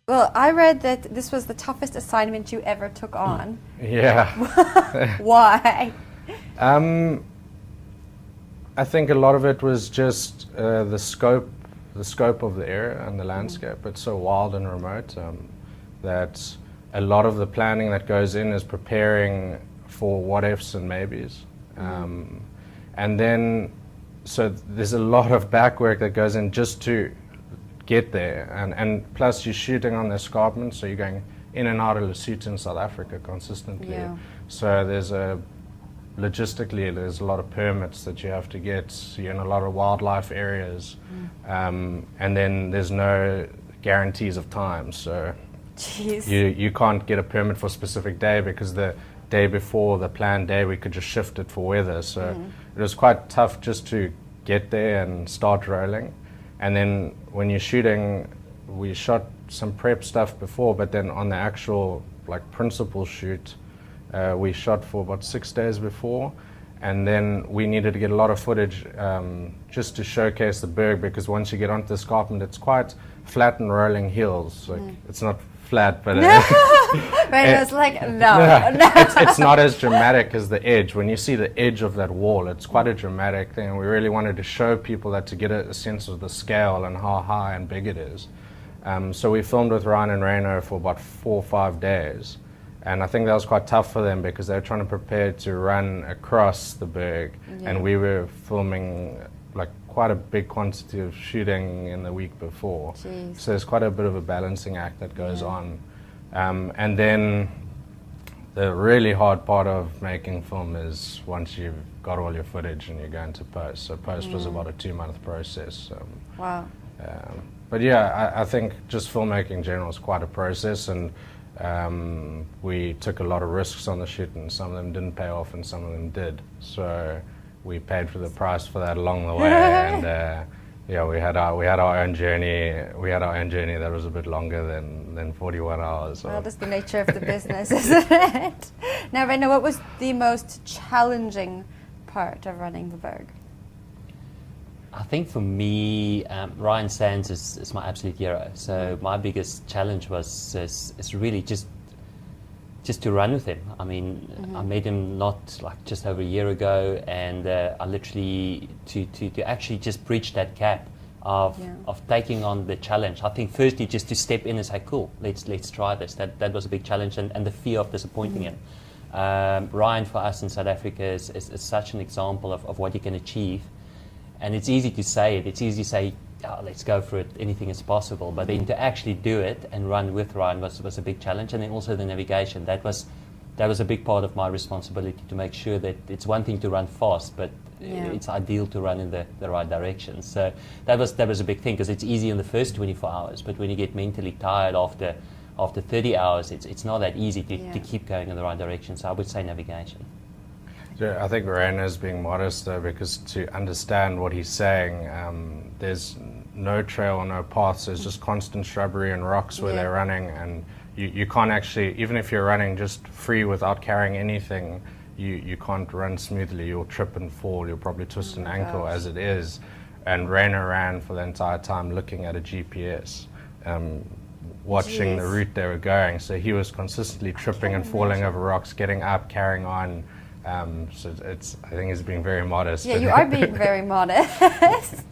Well, I read that this was the toughest assignment you ever took on. Yeah. Why? I think a lot of it was just the scope of the area and the landscape. It's so wild and remote that a lot of the planning that goes in is preparing for what ifs and maybes. And then, so there's a lot of back work that goes in just to get there. And plus you're shooting on the escarpment, so you're going in and out of Lesotho in South Africa consistently. Yeah. So logistically, there's a lot of permits that you have to get. You're in a lot of wildlife areas. And then there's no guarantees of time. So Jeez. you can't get a permit for a specific day because the day before the planned day we could just shift it for weather. So it was quite tough just to get there and start rolling. And then when you're shooting, we shot some prep stuff before, but then on the actual principal shoot, we shot for about 6 days before, and then we needed to get a lot of footage just to showcase the berg, because once you get onto the escarpment, it's quite flat and rolling hills. It's not flat, but Right, I was like, no. It's not as dramatic as the edge. When you see the edge of that wall, it's quite a dramatic thing. We really wanted to show people that, to get a sense of the scale and how high and big it is. So we filmed with Ryan and Reno for about 4 or 5 days. And I think that was quite tough for them because they were trying to prepare to run across the berg. And we were filming quite a big quantity of shooting in the week before. Jeez. So there's quite a bit of a balancing act that goes on. And then the really hard part of making film is once you've got all your footage and you're going to post. So post was about a 2-month process. Wow. But yeah, I think just filmmaking in general is quite a process, and we took a lot of risks on the shoot, and some of them didn't pay off and some of them did. So we paid for the price for that along the way. And yeah, we had our own journey. We had our own journey that was a bit longer than 41 hours. Well, that's the nature of the business, isn't it? Now, Reno, what was the most challenging part of running the Berg? I think for me, Ryan Sands is my absolute hero. So my biggest challenge is really just to run with him. I mean, I met him just over a year ago, and I literally to actually just bridge that gap of taking on the challenge. I think firstly just to step in and say, cool, let's try this. That was a big challenge, and the fear of disappointing him. Ryan for us in South Africa is such an example of what you can achieve. And it's easy to say it. It's easy to say, oh, let's go for it, anything is possible. But then to actually do it and run with Ryan was a big challenge. And then also the navigation. That was a big part of my responsibility, to make sure that it's one thing to run fast, but it's ideal to run in the right direction. So that was a big thing, because it's easy in the first 24 hours. But when you get mentally tired after 30 hours, it's not that easy to keep going in the right direction. So I would say navigation. So I think Reno's being modest though, because to understand what he's saying, there's no trail or no paths. There's just constant shrubbery and rocks where they're running, and you can't actually, even if you're running just free without carrying anything, you can't run smoothly. You'll trip and fall. You'll probably twist an ankle as it is. And Reno ran for the entire time looking at a GPS, watching the route they were going. So he was consistently tripping and falling over rocks, getting up, carrying on. So I think he's being very modest. Yeah, you are being very modest.